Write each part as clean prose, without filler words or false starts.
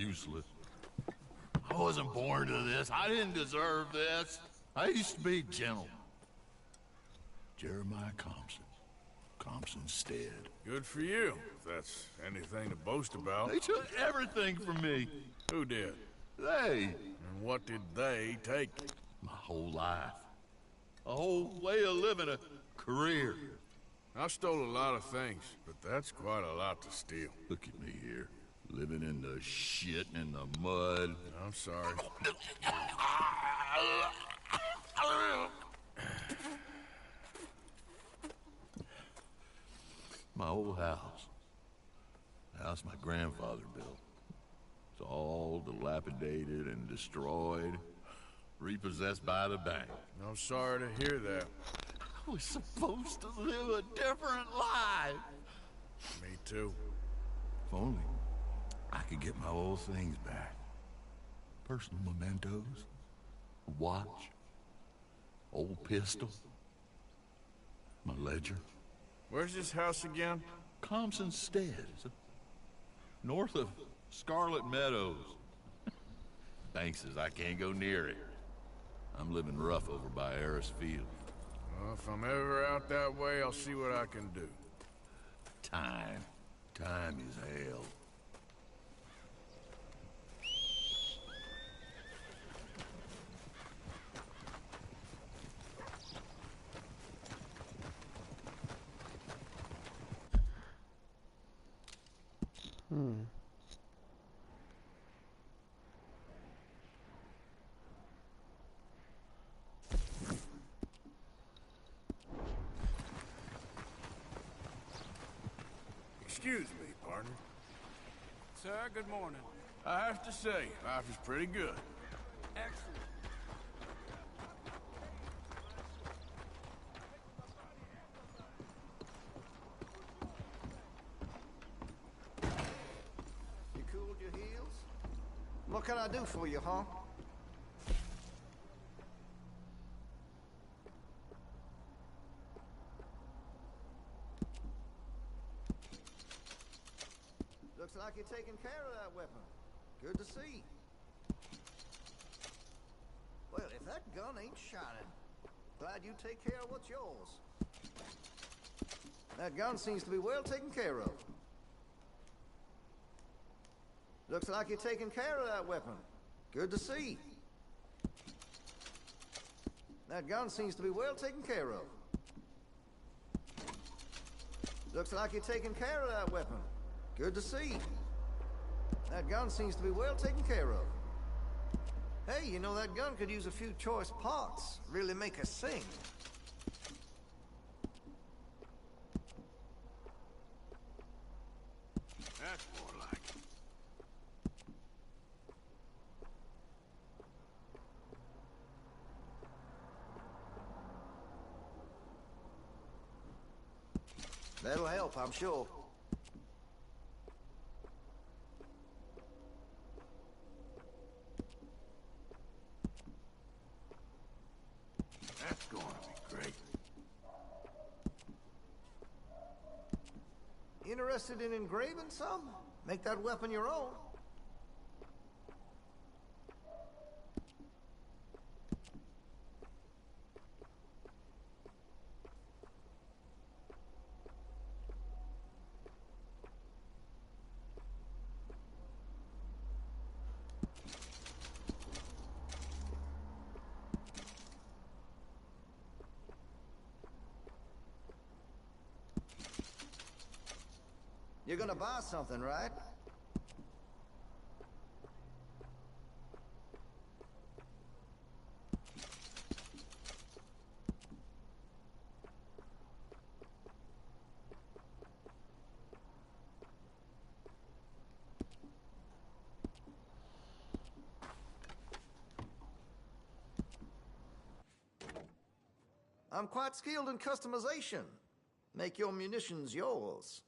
useless. I wasn't born to this. I didn't deserve this. I used to be gentle. Jeremiah Compson Stead. Good for you, if that's anything to boast about. They took everything from me. Who did? They. And what did they take? My whole life. A whole way of living, a career. I stole a lot of things, but that's quite a lot to steal. Look at me here, living in the shit and in the mud. I'm sorry. My old house. The house my grandfather built. It's all dilapidated and destroyed. Repossessed by the bank. I'm sorry to hear that. I was supposed to live a different life. Me too. If only I could get my old things back. Personal mementos. A watch. Old pistol. My ledger. Where's this house again? Compson Stead. North of Scarlet Meadows. Bank says I can't go near it. I'm living rough over by Harris Field. Well, if I'm ever out that way, I'll see what I can do. Time. Time is hell. Excuse me, partner. Sir, good morning. I have to say, life is pretty good. Excellent. You cooled your heels? What can I do for you, huh? Looks like you're taking care of that weapon. Good to see. Well, if that gun ain't shining, glad you take care of what's yours. That gun seems to be well taken care of. Looks like you're taking care of that weapon. Good to see. That gun seems to be well taken care of. Looks like you're taking care of that weapon. Good to see. That gun seems to be well taken care of. Hey, you know, that gun could use a few choice parts. Really make us sing. That's more like it. That'll help, I'm sure. That's going to be great. Interested in engraving some? Make that weapon your own. You're gonna buy something, right? I'm quite skilled in customization. Make your munitions yours.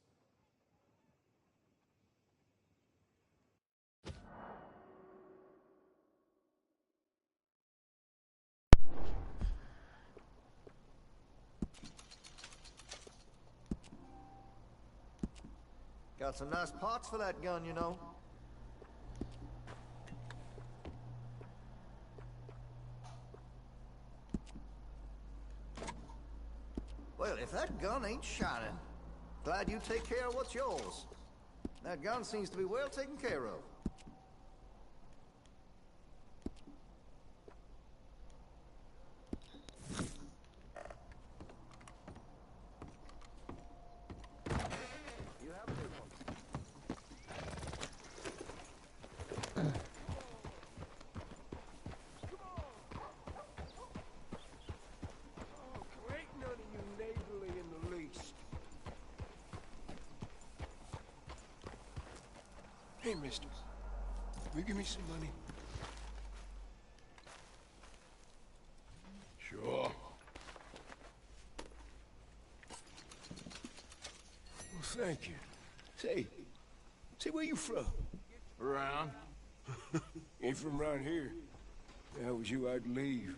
Got some nice parts for that gun, you know. Well, if that gun ain't shining, glad you take care of what's yours. That gun seems to be well taken care of. You have a good one. Ain't none of you neighborly in the least. Hey, mister. Will you give me some money? Sure. Well, thank you. Say, where you from? Around. Ain't from around here. If that was you, I'd leave.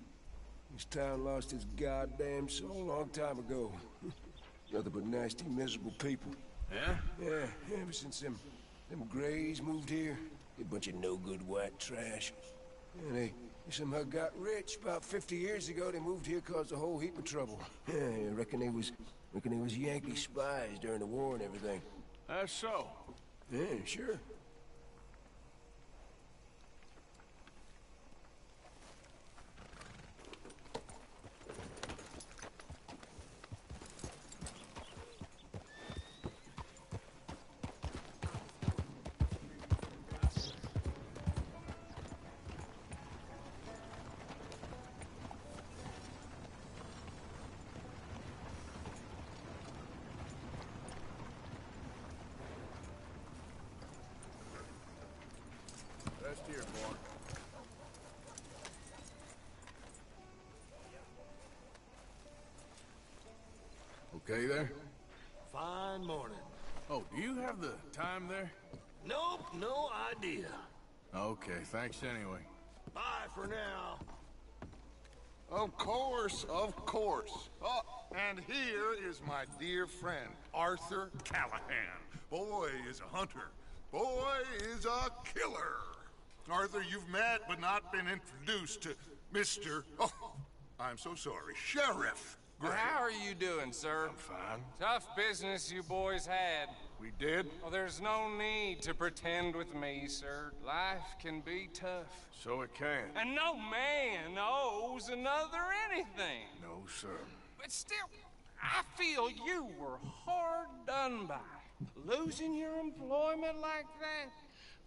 This town lost its goddamn soul a long time ago. Nothing but nasty, miserable people. Yeah? Yeah, ever since them Greys moved here, a bunch of no-good white trash. Yeah, they somehow got rich. About 50 years ago, they moved here, caused a whole heap of trouble. Yeah, I reckon they was Yankee spies during the war and everything. That's so. Yeah, sure. Rest here, boy. Okay there? Fine morning. Oh, do you have the time there? Nope, no idea. Okay, thanks anyway. Bye for now. Of course, of course. Oh, and here is my dear friend, Arthur Callahan. Boy is a hunter. Boy is a killer. Arthur, you've met but not been introduced to Mr. Oh, I'm so sorry, Sheriff Gray. How are you doing, sir? Fine. Tough business you boys had. We did? Well, there's no need to pretend with me, sir. Life can be tough. So it can. And no man owes another anything. No, sir. But still, I feel you were hard done by. Losing your employment like that.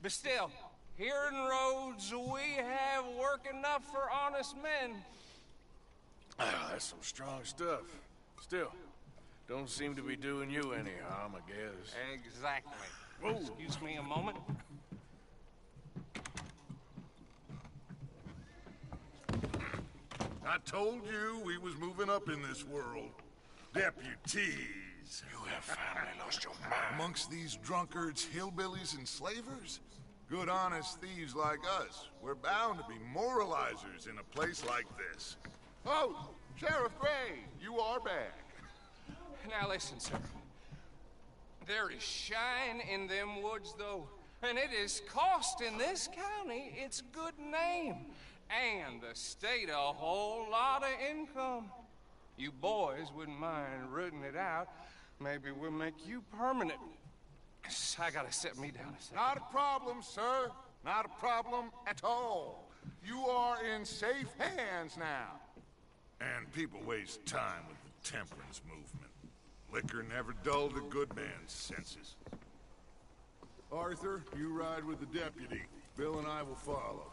But still, here in Rhodes, we have work enough for honest men. Ah, that's some strong stuff. Still, don't seem to be doing you any harm, I guess. Exactly. Whoa. Excuse me a moment. I told you we was moving up in this world. Deputies. You have finally lost your mind. Amongst these drunkards, hillbillies, and slavers? Good honest thieves like us. We're bound to be moralizers in a place like this. Oh, Sheriff Gray, you are back. Now listen, sir. There is shine in them woods, though, and it is costing this county its good name, and the state a whole lot of income. You boys wouldn't mind rooting it out. Maybe we'll make you permanent. I gotta sit me down a second. Not a problem, sir. Not a problem at all. You are in safe hands now. And people waste time with the temperance movement. Liquor never dulled a good man's senses. Arthur, you ride with the deputy. Bill and I will follow.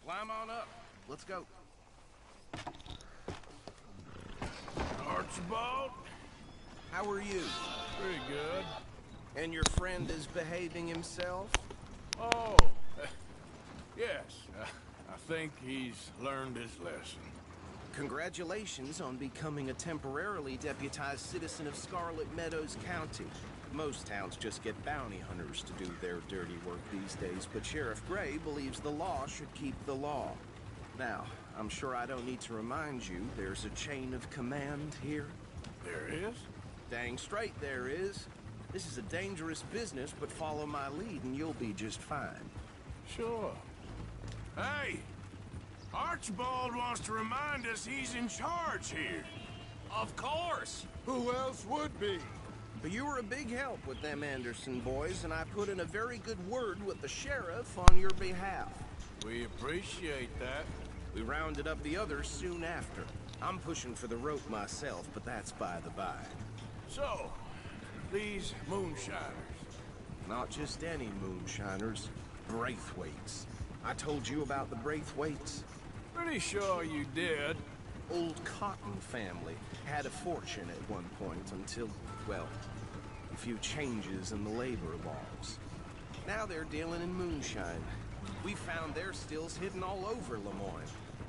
Climb on up. Let's go. Archibald? How are you? Pretty good. And your friend is behaving himself? Oh, yes. I think he's learned his lesson. Congratulations on becoming a temporarily deputized citizen of Scarlet Meadows County. Most towns just get bounty hunters to do their dirty work these days, but Sheriff Gray believes the law should keep the law. Now, I'm sure I don't need to remind you, there's a chain of command here. There is? Dang straight there is. This is a dangerous business, but follow my lead and you'll be just fine. Sure. Hey! Archibald wants to remind us he's in charge here. Of course! Who else would be? But you were a big help with them Anderson boys, and I put in a very good word with the sheriff on your behalf. We appreciate that. We rounded up the others soon after. I'm pushing for the rope myself, but that's by the by. So, these moonshiners. Not just any moonshiners, Braithwaites. I told you about the Braithwaites? Pretty sure you did. Old Cotton family had a fortune at one point until, well, a few changes in the labor laws. Now they're dealing in moonshine. We found their stills hidden all over Lemoyne.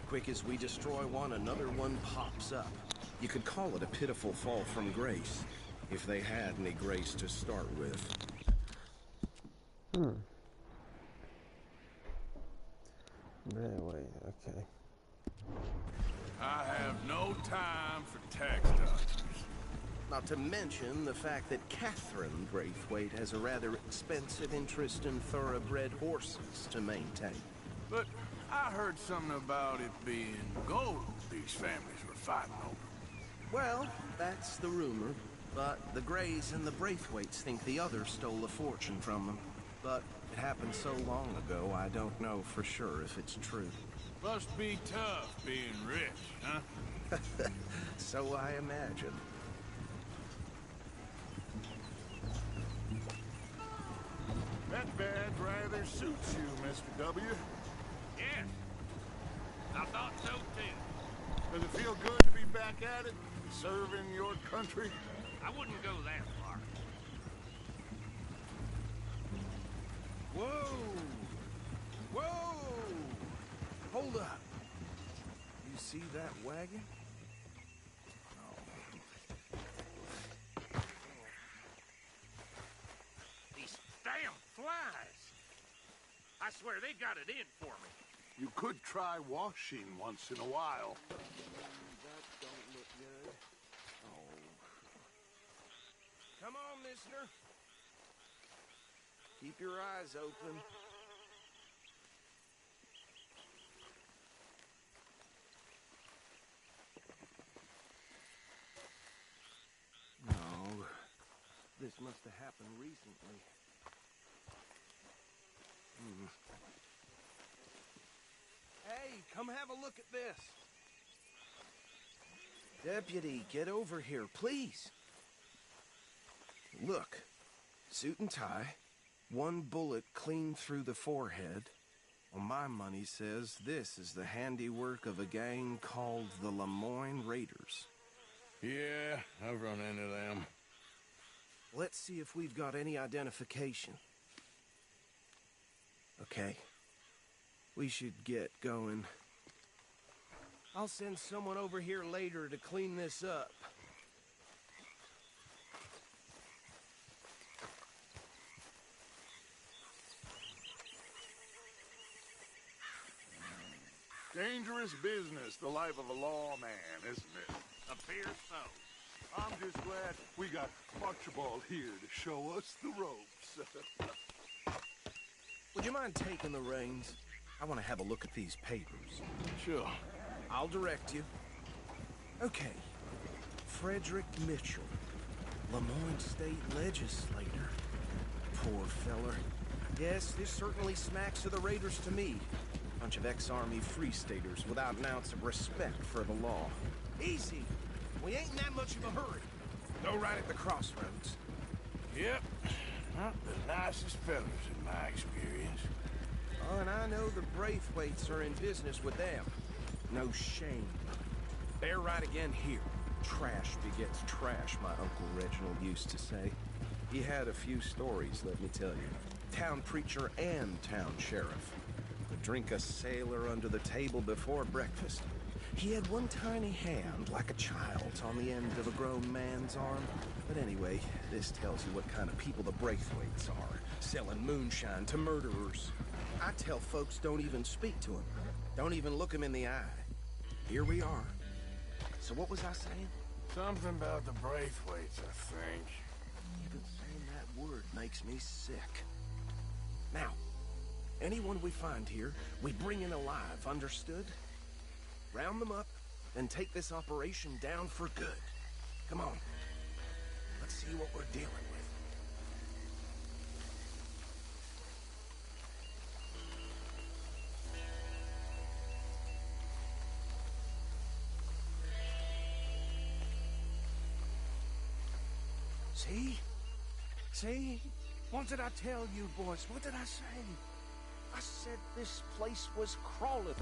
Quick as we destroy one, another one pops up. You could call it a pitiful fall from grace, if they had any grace to start with. Anyway, okay. I have no time for tax doctors. Not to mention the fact that Catherine Braithwaite has a rather expensive interest in thoroughbred horses to maintain. But I heard something about it being gold these families were fighting over. Well, that's the rumor. But the Greys and the Braithwaites think the others stole a fortune from them. But it happened so long ago, I don't know for sure if it's true. Must be tough being rich, huh? So I imagine. That badge rather suits you, Mr. W. Yes. I thought so too. Does it feel good to be back at it? Serving your country? I wouldn't go that far. Whoa! Whoa! Hold up. You see that wagon? These damn flies. I swear they got it in for me. You could try washing once in a while. That don't look good. Oh. Come on, mister. Keep your eyes open. No. This must have happened recently. Hey, come have a look at this. Deputy, get over here, please. Look, suit and tie, one bullet clean through the forehead. Well, my money says this is the handiwork of a gang called the Lemoyne Raiders. Yeah, I've run into them. Let's see if we've got any identification. Okay. We should get going. I'll send someone over here later to clean this up. Dangerous business, the life of a lawman, isn't it? Appears so. I'm just glad we got Archibald here to show us the ropes. Would you mind taking the reins? I want to have a look at these papers. Sure. I'll direct you. Okay. Frederick Mitchell, Lemoyne State Legislator. Poor feller. Yes, this certainly smacks of the Raiders to me. Bunch of ex-Army Free Staters without an ounce of respect for the law. Easy. We ain't in that much of a hurry. Go right at the crossroads. Yep. Not the nicest fellas in my experience. Oh, and I know the Braithwaites are in business with them. No shame. Bear right again here. Trash begets trash, my Uncle Reginald used to say. He had a few stories, let me tell you. Town preacher and town sheriff. Would drink a sailor under the table before breakfast. He had one tiny hand, like a child's, on the end of a grown man's arm. But anyway, this tells you what kind of people the Braithwaites are. Selling moonshine to murderers. I tell folks don't even speak to him. Don't even look him in the eye. Here we are. So what was I saying? Something about the Braithwaites, I think. Even saying that word makes me sick. Now, anyone we find here, we bring in alive, understood? Round them up, and take this operation down for good. Come on. Let's see what we're dealing with. See? See? What did I tell you, boys? What did I say? I said this place was crawling.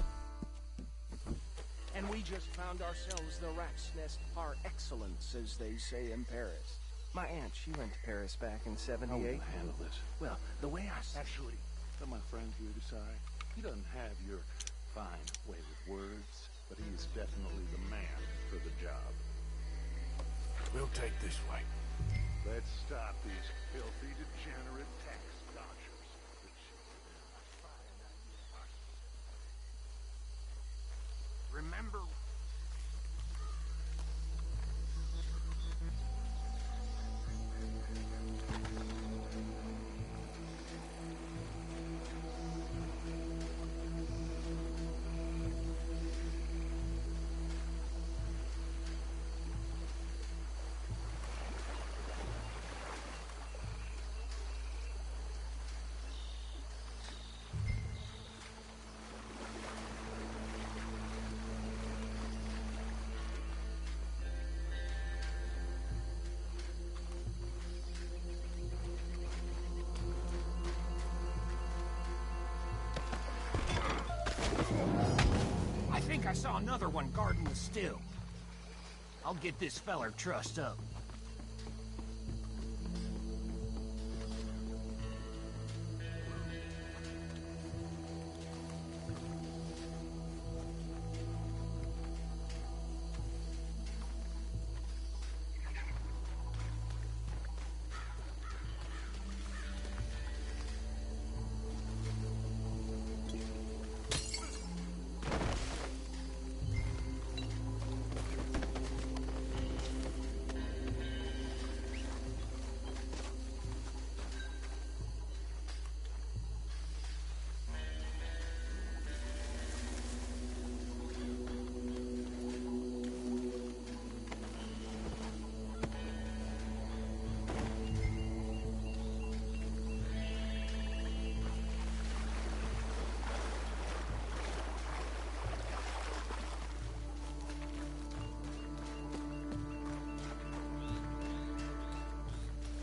And we just found ourselves the rat's nest par excellence, as they say in Paris. My aunt, she went to Paris back in '78. How will you handle this? Well, the way I... Actually, let my friend here decide. He doesn't have your fine way with words, but he is definitely the man for the job. We'll take this way. Let's stop these filthy, degenerate tax dodgers. Remember... I think I saw another one guarding the still. I'll get this feller trussed up.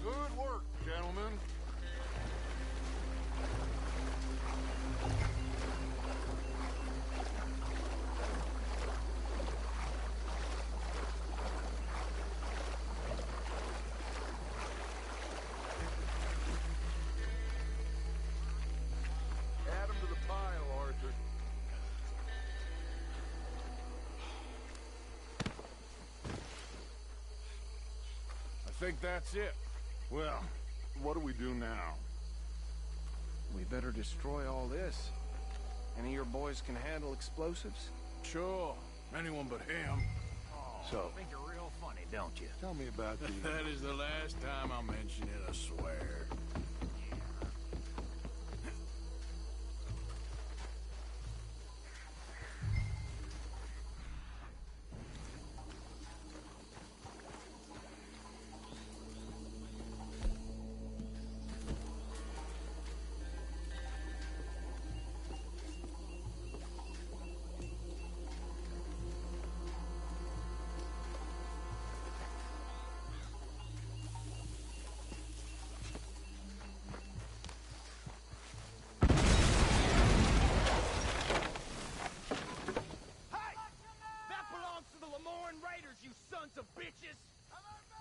Good work, gentlemen. Add 'em to the pile, Arthur. I think that's it. Well, what do we do now? We better destroy all this. Any of your boys can handle explosives? Sure. Anyone but him. So, I think you're real funny, don't you? tell me about the... That is the last time I'll mention it, I swear.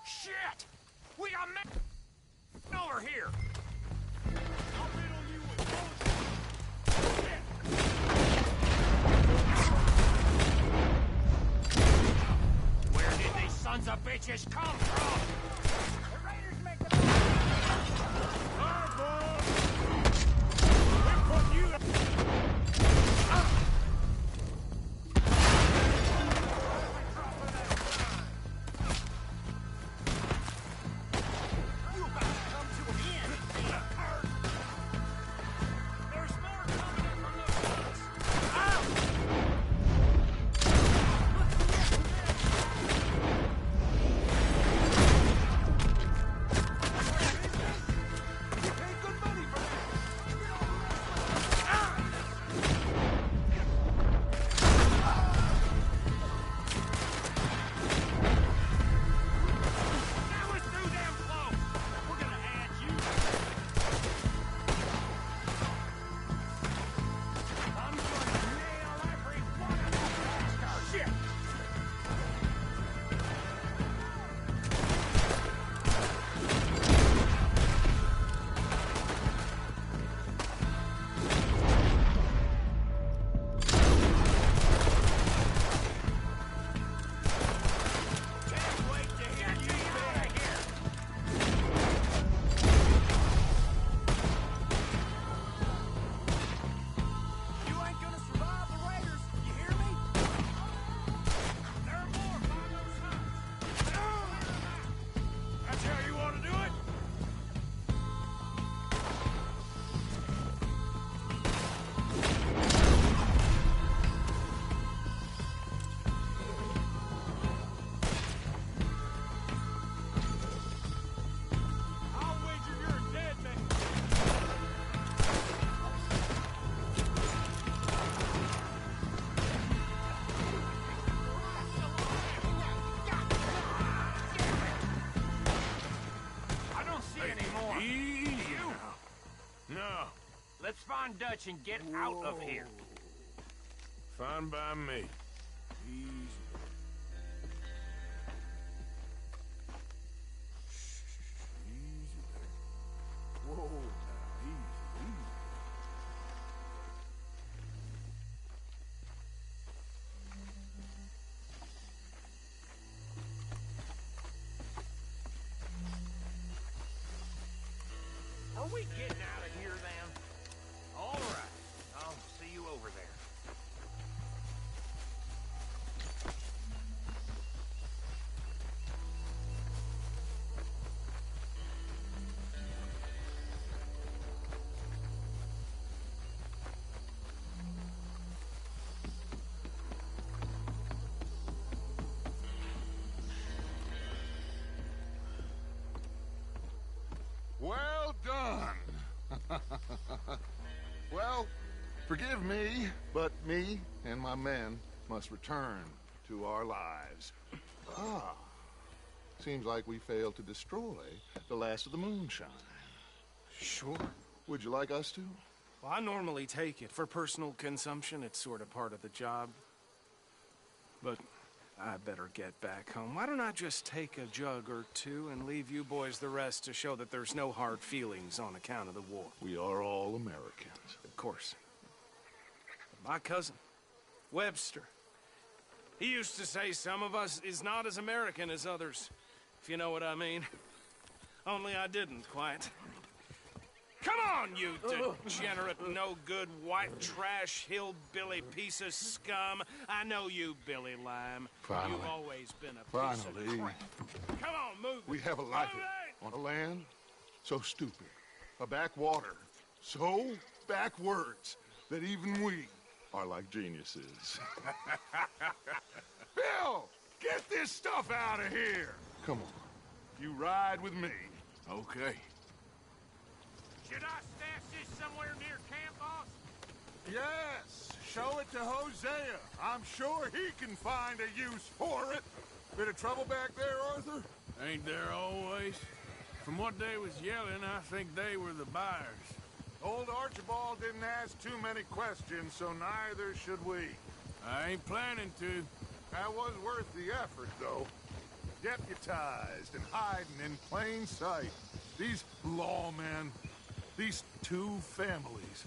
Shit! We got men over here! Where did these sons of bitches come from? The raiders make the... We're putting you... on Dutch and get out of here. Fine by me. Easy. Easy there. Whoa, now, easy, easy. Are we getting out of here, then? All right. I'll see you over there. Well done. Well, forgive me, but me and my men must return to our lives. Ah, seems like we failed to destroy the last of the moonshine. Sure. Would you like us to? Well, I normally take it. For personal consumption, it's sort of part of the job. But I better get back home. Why don't I just take a jug or two and leave you boys the rest to show that there's no hard feelings on account of the war? We are all Americans. Of course. My cousin, Webster, he used to say some of us is not as American as others, if you know what I mean. Only I didn't quite. Come on, you degenerate, no-good, white trash, hillbilly piece of scum. I know you, Billy Lime. Finally. You've always been a piece of crap. Come on, move it. We have a life Move it! on a land so stupid, a backwater so backwards that even we are like geniuses. Bill, get this stuff out of here. Come on, you ride with me. Okay. Should I stash this somewhere near camp, boss? Yes, show it to Hosea. I'm sure he can find a use for it. Bit of trouble back there, Arthur? Ain't there always? From what they was yelling, I think they were the buyers. Old Archibald didn't ask too many questions, so neither should we. I ain't planning to. That was worth the effort, though. Deputized and hiding in plain sight. These lawmen, these two families.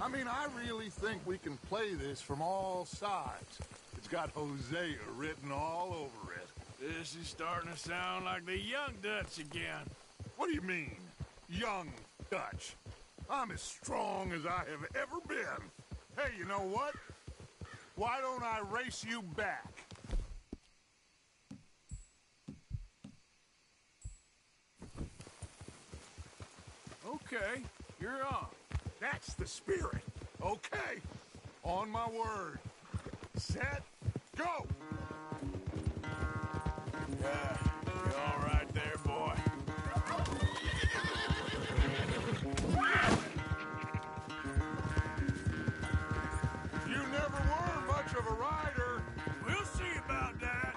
I mean, I really think we can play this from all sides. It's got Hosea written all over it. This is starting to sound like the young Dutch again. What do you mean, young Dutch? I'm as strong as I have ever been. Hey, you know what? Why don't I race you back? Okay, you're on. That's the spirit. Okay. On my word. Set, go! Yeah, you all right there, boy? You never were much of a rider. We'll see about that.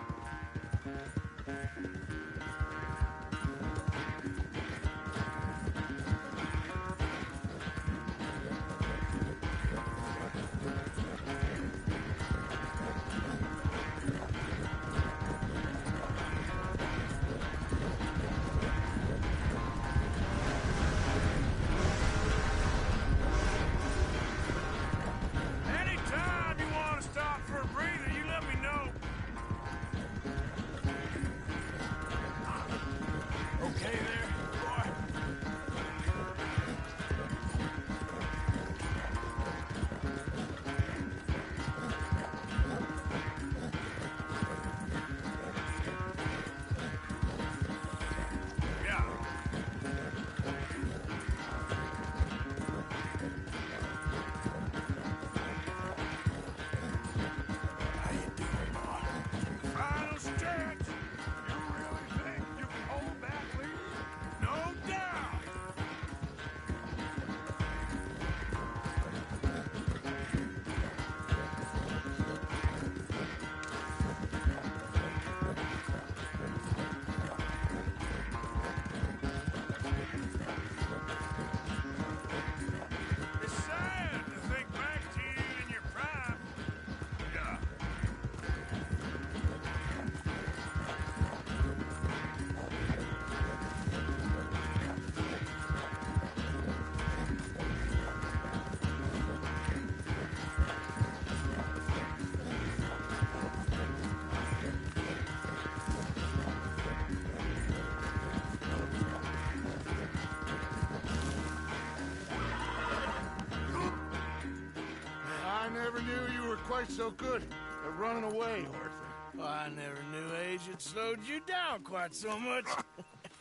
quite so good at running away, Arthur. Well, I never knew age had slowed you down quite so much.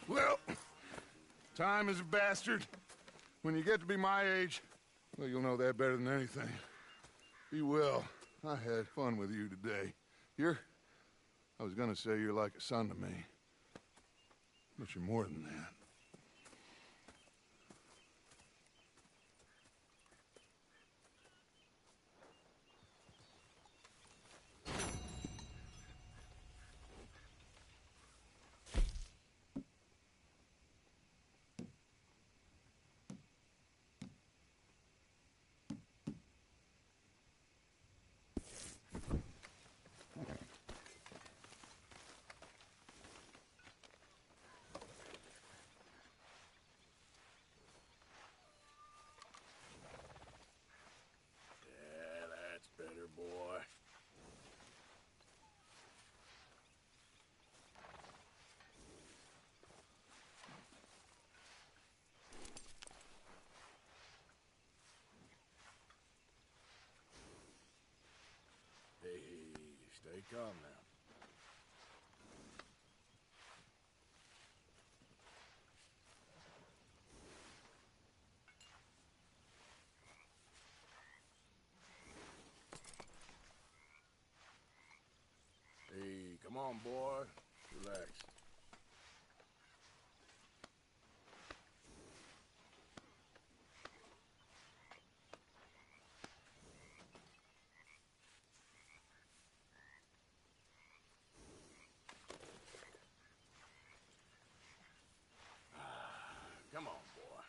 Well, time is a bastard. When you get to be my age, well, you'll know that better than anything. Be well. I had fun with you today. I was gonna say you're like a son to me. But you're more than that. Better, boy. Hey, stay calm now. Hey, come on, boy. Relax. Come on, boy.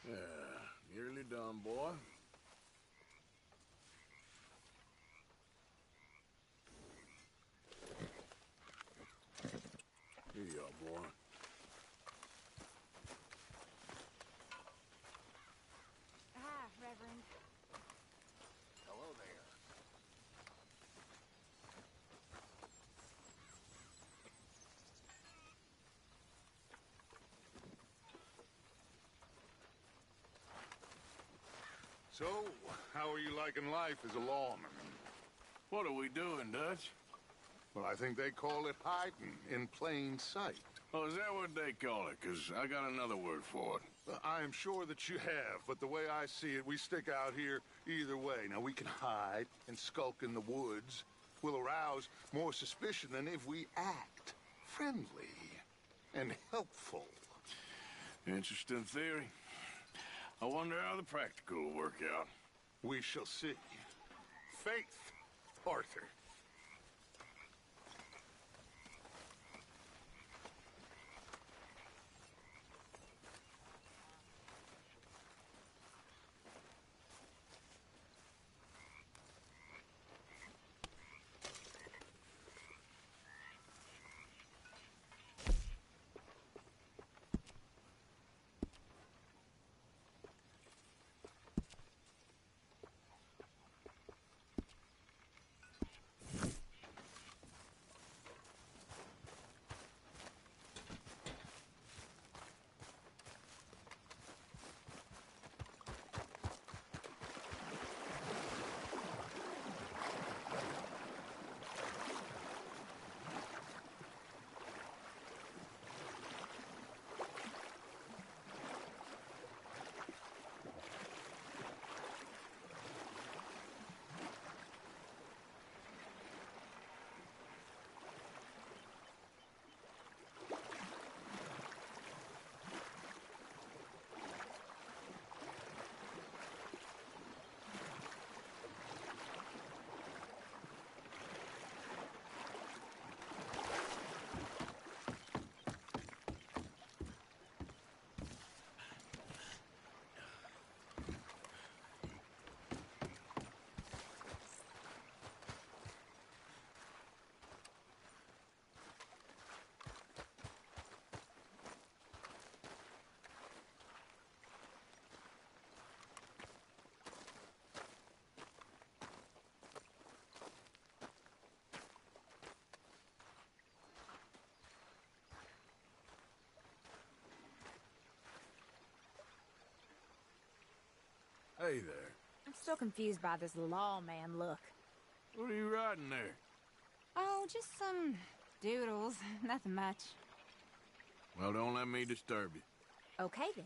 Yeah, nearly done, boy. Here you are, boy. Ah, Reverend. Hello there. So, how are you liking life as a lawman? What are we doing, Dutch? Well, I think they call it hiding in plain sight. Oh, is that what they call it? 'Cause I got another word for it. I am sure that you have, but the way I see it, we stick out here either way. Now, we can hide and skulk in the woods. We'll arouse more suspicion than if we act friendly and helpful. Interesting theory. I wonder how the practical will work out. We shall see. Faith, Arthur. Hey there. I'm still confused by this lawman look. What are you riding there? Oh, just some doodles. Nothing much. Well, don't let me disturb you. Okay, then.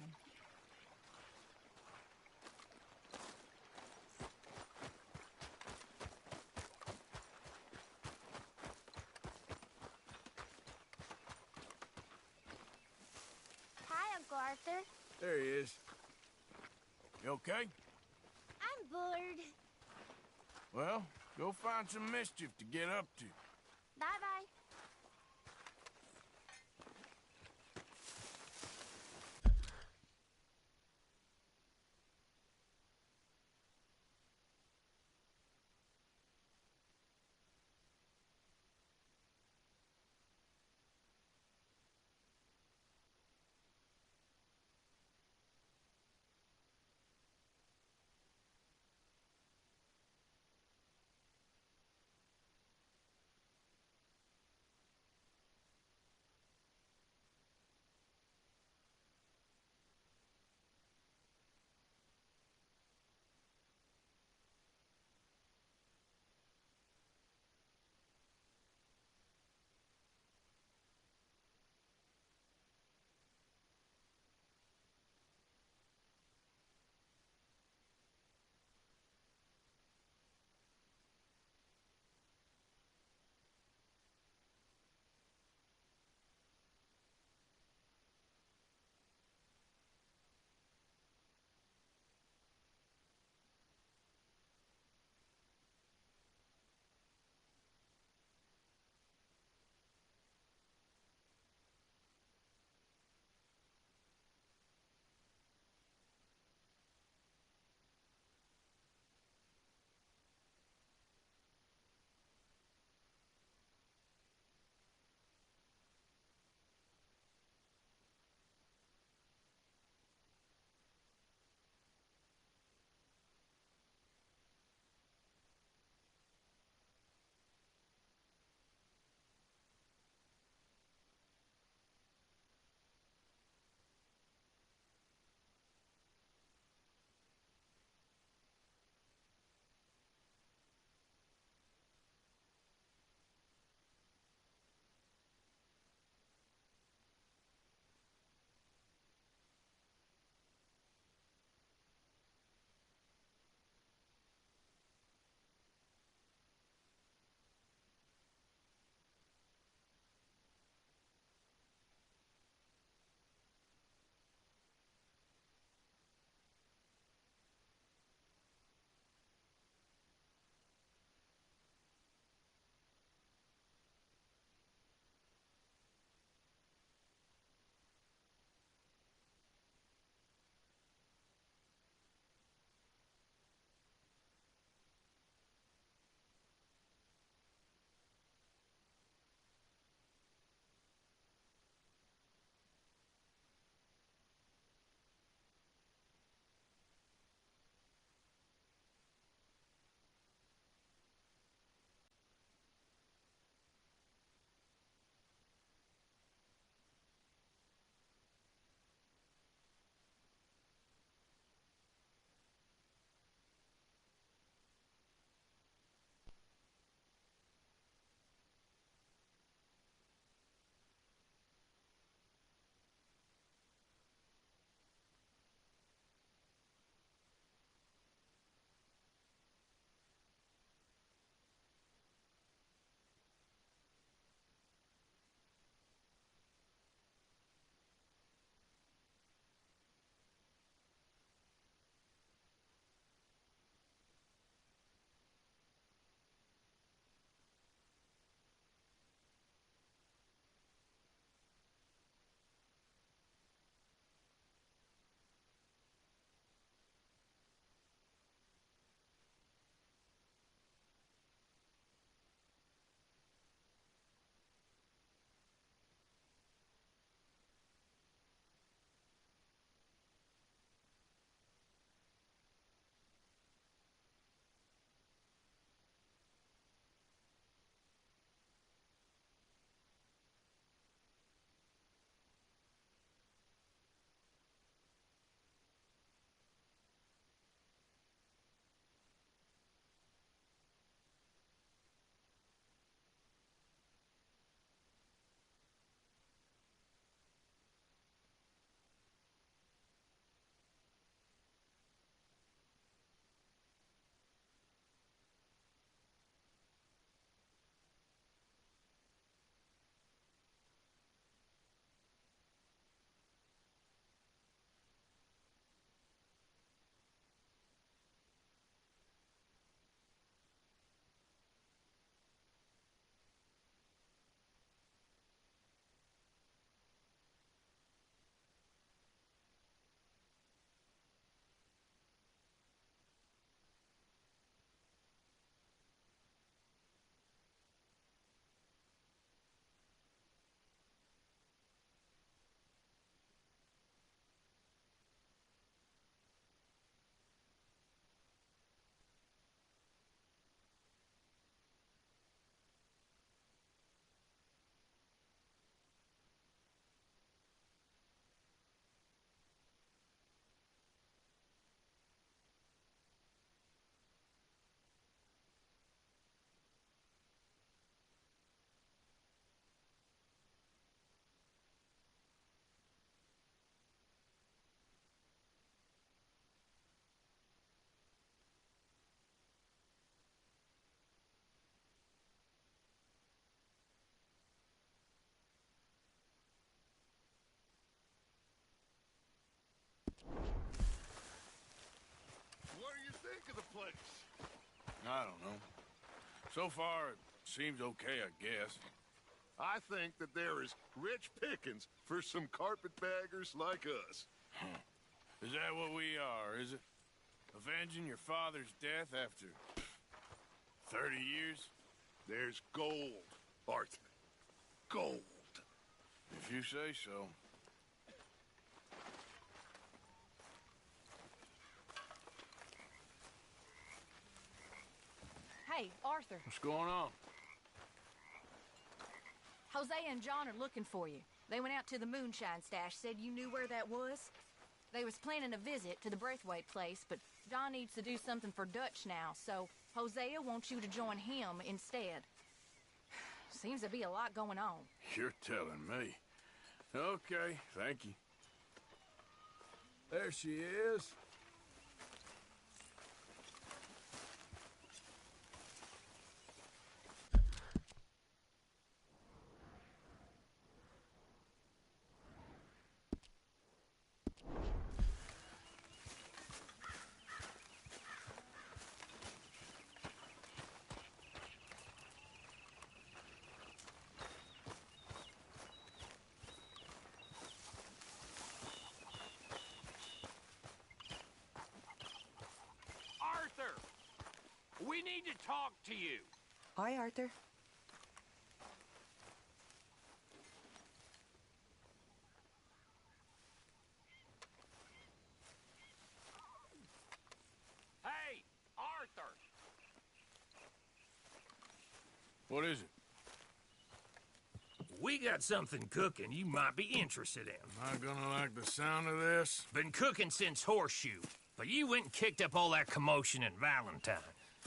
Hi, Uncle Arthur. There he is. You okay? I'm bored. Well, go find some mischief to get up to. Bye-bye. place? I don't know. So far, it seems okay, I guess. I think that there is rich pickings for some carpetbaggers like us. Is that what we are, is it? Avenging your father's death after 30 years? There's gold, Arthur. Gold. If you say so. Hey, Arthur. What's going on? Jose and John are looking for you. They went out to the moonshine stash, said you knew where that was. They was planning a visit to the Braithwaite place, but John needs to do something for Dutch now, so Hosea wants you to join him instead. Seems to be a lot going on. You're telling me. Okay, thank you. There she is. Arthur! We need to talk to you. Hi, Arthur. Hey, Arthur! What is it? We got something cooking you might be interested in. Am I gonna like the sound of this? Been cooking since Horseshoe, but you went and kicked up all that commotion in Valentine.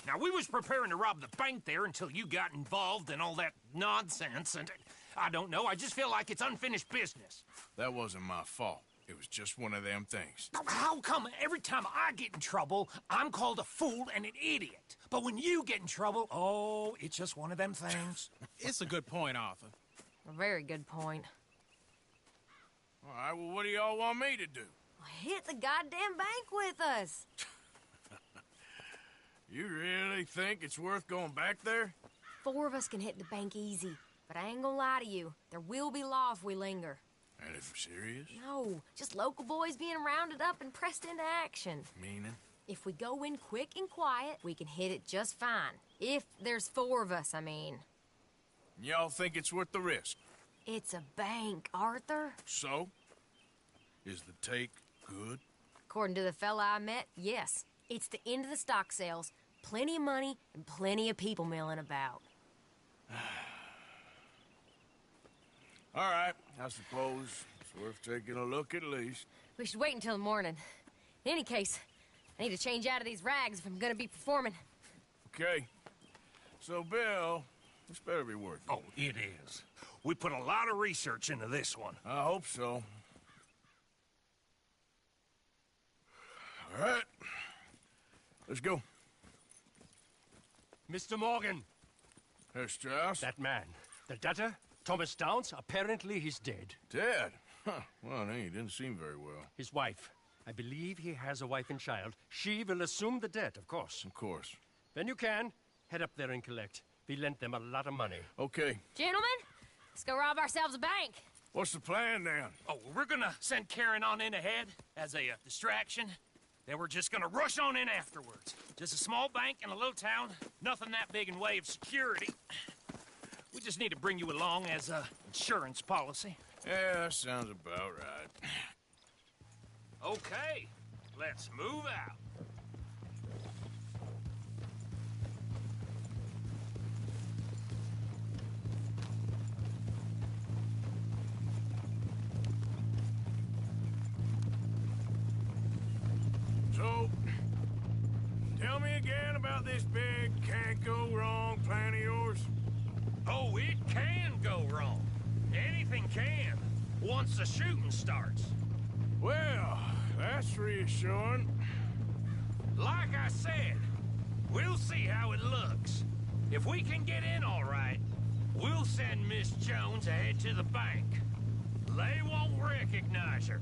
Now, we was preparing to rob the bank there until you got involved in all that nonsense, and I don't know, I just feel like it's unfinished business. That wasn't my fault. It was just one of them things. How come every time I get in trouble, I'm called a fool and an idiot? But when you get in trouble, oh, it's just one of them things. It's a good point, Arthur. A very good point. All right, well, what do y'all want me to do? Hit the goddamn bank with us. You really think it's worth going back there? 4 of us can hit the bank easy. But I ain't gonna lie to you. There will be law if we linger. And if serious? No, just local boys being rounded up and pressed into action. Meaning? If we go in quick and quiet, we can hit it just fine. If there's 4 of us, I mean. Y'all think it's worth the risk? It's a bank, Arthur. So? Is the take good? According to the fella I met, yes. It's the end of the stock sales. Plenty of money and plenty of people milling about. All right, I suppose it's worth taking a look at least. We should wait until the morning. In any case, I need to change out of these rags if I'm gonna be performing. Okay. So, Bill, this better be worth it. Oh, it is. We put a lot of research into this one. I hope so. All right. Let's go. Mr. Morgan. Herr Strauss? That man. The debtor, Thomas Downs, apparently he's dead. Dead? Huh. Well, he didn't seem very well. His wife. I believe he has a wife and child. She will assume the debt, of course. Of course. When you can, head up there and collect. We lent them a lot of money. Okay. Gentlemen, let's go rob ourselves a bank. What's the plan, then? Oh, we're gonna send Karen on in ahead as a distraction. Then we're just gonna rush on in afterwards. Just a small bank in a little town. Nothing that big in way of security. We just need to bring you along as a insurance policy. Yeah, that sounds about right. Okay, let's move out. So, tell me again about this big can't-go-wrong plan of yours. Oh, it can go wrong. Anything can, once the shooting starts. Well, that's reassuring. Like I said, we'll see how it looks. If we can get in all right, we'll send Miss Jones ahead to the bank. They won't recognize her.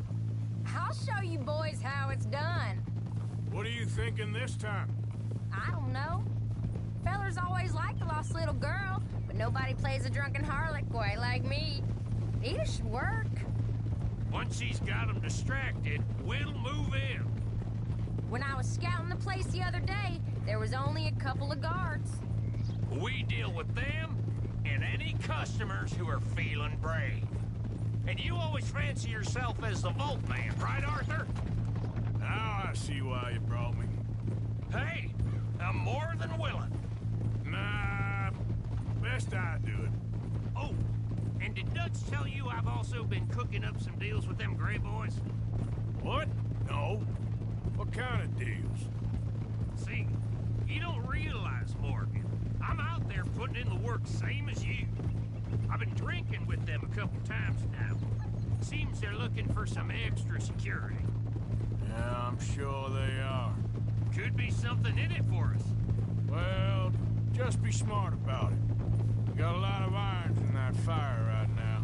I'll show you boys how it's done. What are you thinking this time? I don't know. Fellers always liked the lost little girl, but nobody plays a drunken harlot quite like me. It should work. Once she's got them distracted, we'll move in. When I was scouting the place the other day, there was only a couple of guards. We deal with them and any customers who are feeling brave. And you always fancy yourself as the Vault Man, right, Arthur? Now I see why you brought me. Hey, I'm more than willing. Nah, best I do it. Oh, and did Dutch tell you I've also been cooking up some deals with them Gray Boys? What? No. What kind of deals? See, you don't realize, Morgan. I'm out there putting in the work same as you. I've been drinking with them a couple times now. Seems they're looking for some extra security. Yeah, I'm sure they are. Could be something in it for us. Well, just be smart about it. We got a lot of irons in that fire right now.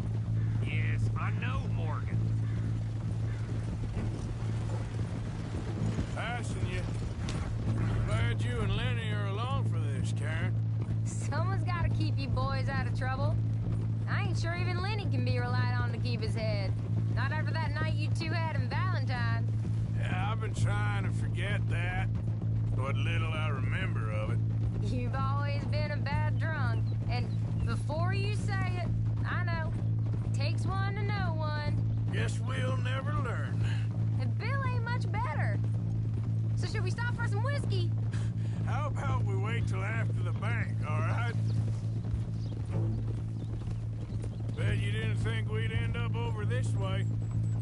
Yes, I know, Morgan. Passing you. Glad you and Lenny are along for this, Karen. Someone's gotta keep you boys out of trouble. I ain't sure even Lenny can be relied on to keep his head. Not after that night you two had in Valentine. Yeah, I've been trying to forget that. What little I remember of it. You've always been a bad drunk. And before you say it, I know. Takes one to know one. Guess we'll never learn. And Bill ain't much better. So should we stop for some whiskey? How about we wait till after the bank, all right? Bet you didn't think we'd end up over this way.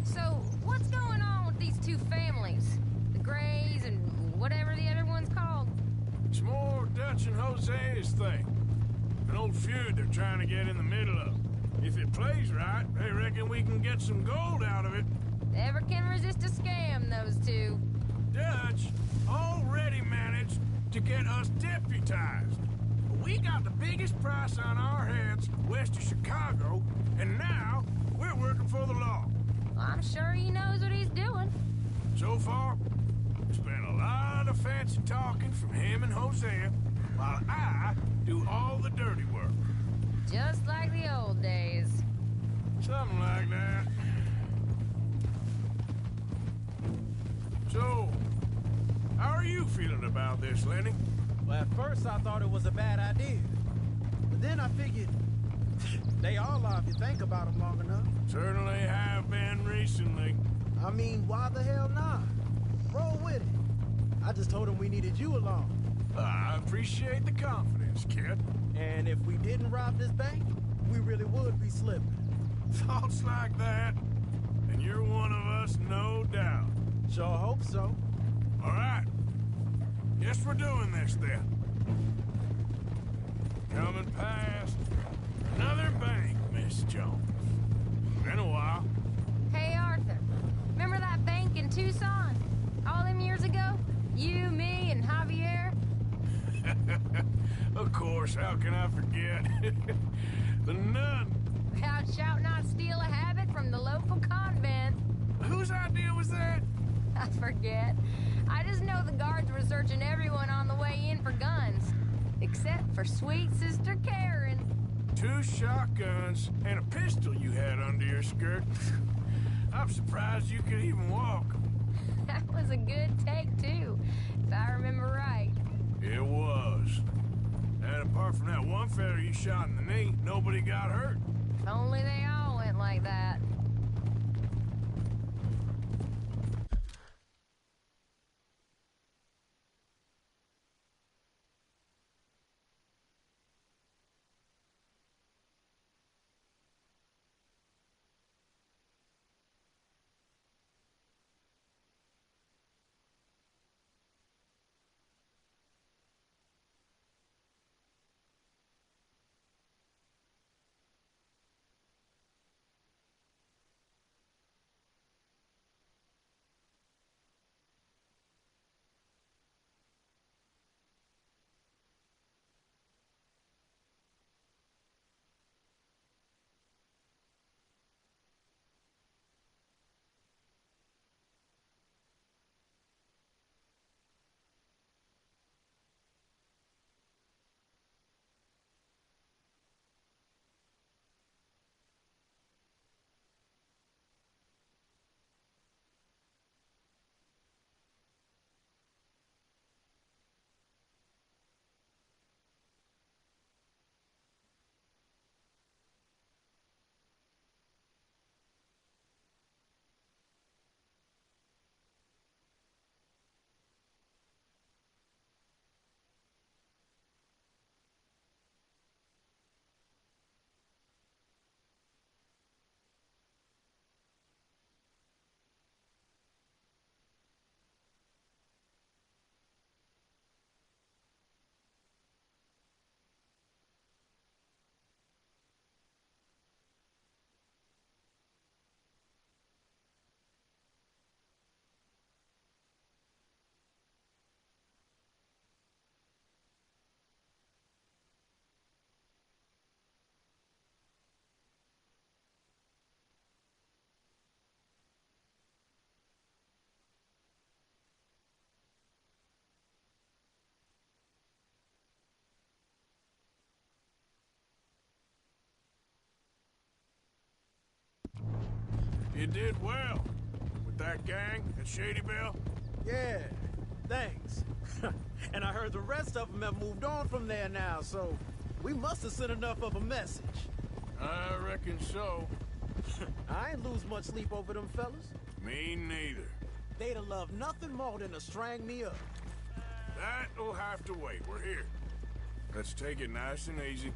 So, what's going on with these two families? The Grays and whatever the other one's called? It's more Dutch and Jose's thing. An old feud they're trying to get in the middle of. If it plays right, they reckon we can get some gold out of it. Never can resist a scam, those two. Dutch already managed to get us deputized. We got the biggest price on our heads west of Chicago, and now we're working for the law. I'm sure he knows what he's doing. So far, it's been a lot of fancy talking from him and Hosea, while I do all the dirty work. Just like the old days. Something like that. So, how are you feeling about this, Lenny? Well, at first I thought it was a bad idea. But then I figured, they all are if you think about them long enough. Certainly have been recently. I mean, why the hell not? Roll with it. I just told him we needed you along. I appreciate the confidence, kid. And if we didn't rob this bank, we really would be slipping. Thoughts like that, and you're one of us, no doubt. Sure hope so. All right. Guess we're doing this, then. Coming past another bank, Miss Jones. Been a while. Hey, Arthur. Remember that bank in Tucson? All them years ago? You, me, and Javier? Of course, how can I forget? The nun. Out shouting not steal a habit from the local convent. Whose idea was that? I forget. I just know the guards were searching everyone on the way in for guns. Except for sweet Sister Karen. 2 shotguns and a pistol you had under your skirt. I'm surprised you could even walk. That was a good take, too, if I remember right. It was. And apart from that one fella you shot in the knee, nobody got hurt. If only they all went like that. You did well. With that gang at Shady Belle? Yeah, thanks. And I heard the rest of them have moved on from there now, so we must have sent enough of a message. I reckon so. I ain't lose much sleep over them fellas. Me neither. They'd have loved nothing more than to strang me up. That'll have to wait. We're here. Let's take it nice and easy.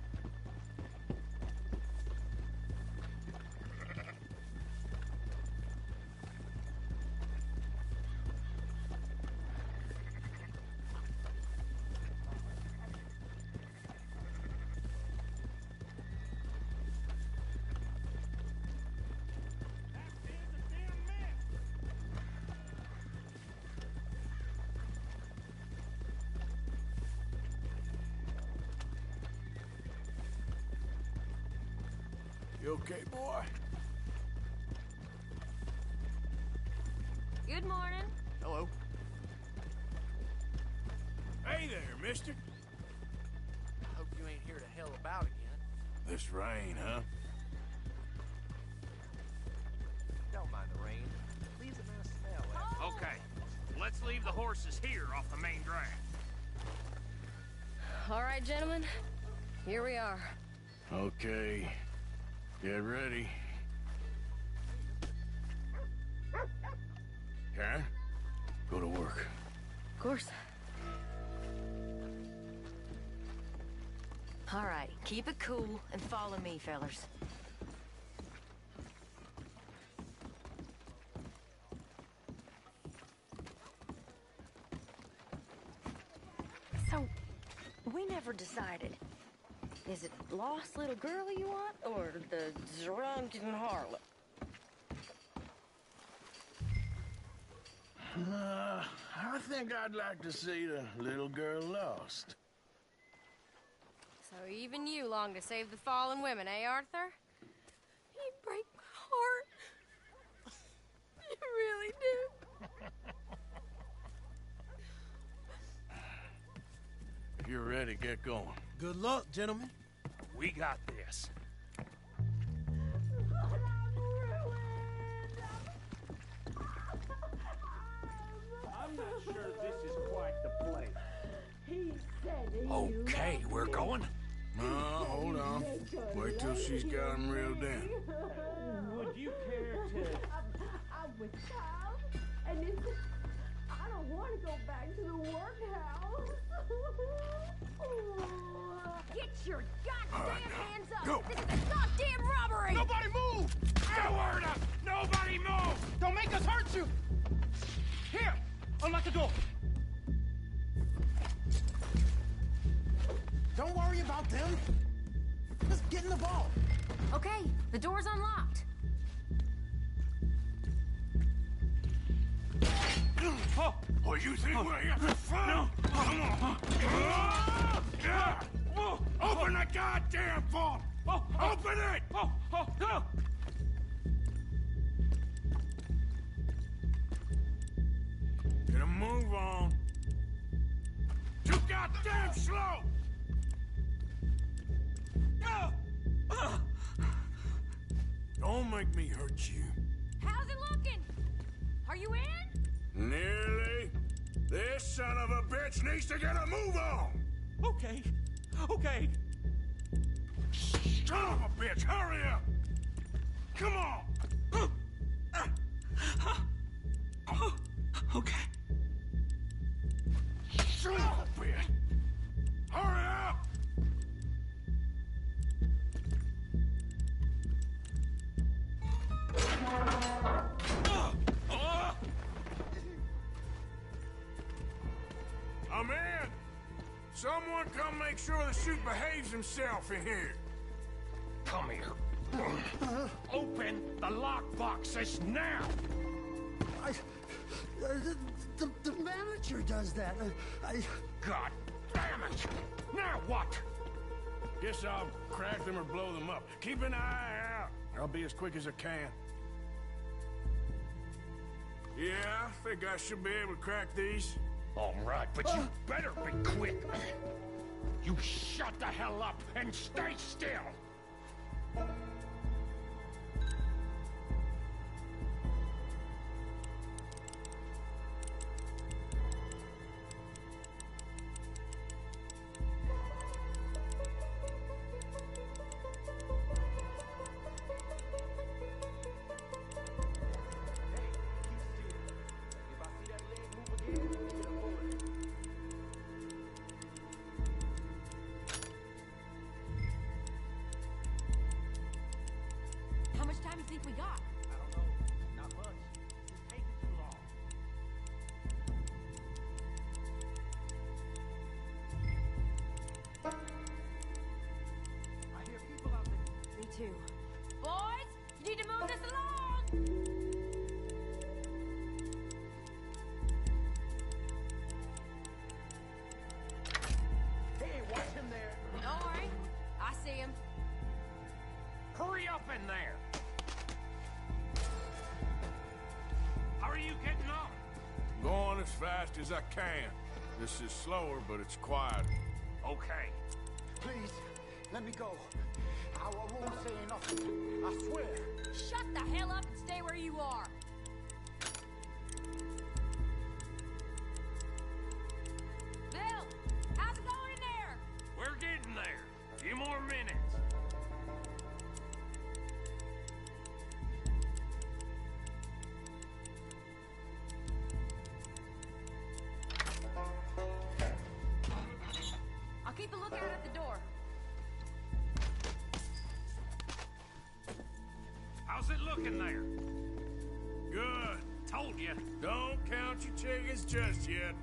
You okay, boy? Good morning. Hello. Hey there, mister. Hope you ain't here to hell about again. This rain, huh? Don't mind the rain. It leaves a nice smell after. Okay, let's leave the horses here off the main drag. All right, gentlemen. Here we are. Okay. Get ready. Karen, go to work. Of course. All right, keep it cool and follow me, fellers. So, we never decided. Is it lost little girl you want, or the drunken harlot? I think I'd like to see the little girl lost. So even you long to save the fallen women, eh, Arthur? You break my heart. You really do. If you're ready, get going. Good luck, gentlemen. We got this. I'm not sure this is quite the place. He said he Okay, we're going. Hold on. Wait till she's got him reeled in. Would you care to... I'm with child, and I don't want to go back to the workhouse. Get your goddamn hands up! Go. This is a goddamn robbery! Nobody move! Get word up! Nobody move! Don't make us hurt you! Here! Unlock the door! Don't worry about them. Just get in the ball. Okay, the door's unlocked. Oh, you think we're here for fun? No. Come on. Open the goddamn vault! Open it! Get a move on. Too goddamn slow! Don't make me hurt you. How's it looking? Are you in? Nearly. This son of a bitch needs to get a move on! Okay. Okay. Son of a bitch, hurry up! Come on! Okay. Son of a bitch! Hurry up! I'm in! Someone come make sure the chute behaves himself in here. Come here. Open the lockboxes now! The manager does that. God damn it! Now what? Guess I'll crack them or blow them up. Keep an eye out. I'll be as quick as I can. Yeah, I think I should be able to crack these. All right, but you better be quick. You shut the hell up and stay still. much time you think we got? I don't know. Not much. It's taking too long. I hear people out there. Me too. Boys, you need to move this along! Hey, watch him there. Don't worry. I see him. Hurry up in there! How are you getting on? Going as fast as I can. This is slower, but it's quiet. Okay. Please, let me go. I won't say nothing. I swear. Shut the hell up and stay where you are. Bill, how's it going in there? We're getting there. A few more minutes. I'll keep a lookout at the door. How's it looking there? Good. Told you. Don't count your chickens just yet.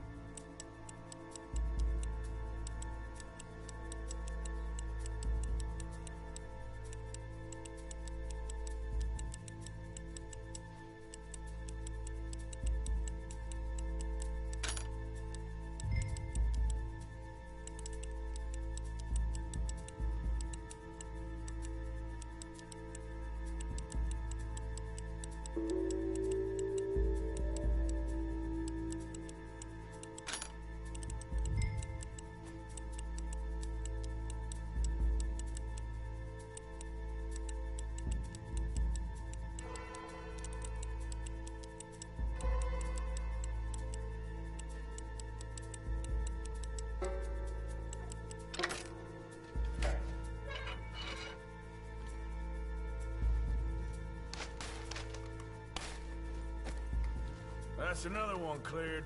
That's another one cleared.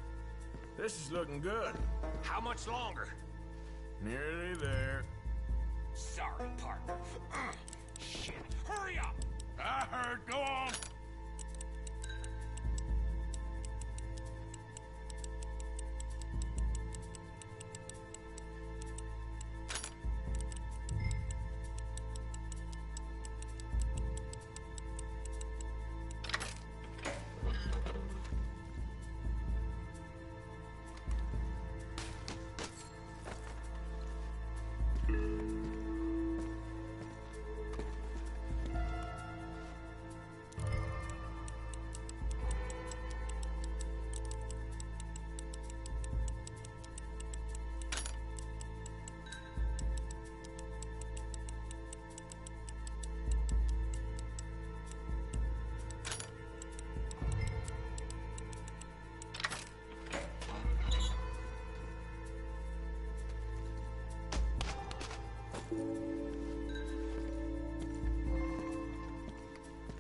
This is looking good. How much longer? Nearly there. Sorry, partner. Shit. Hurry up! I heard. Go on.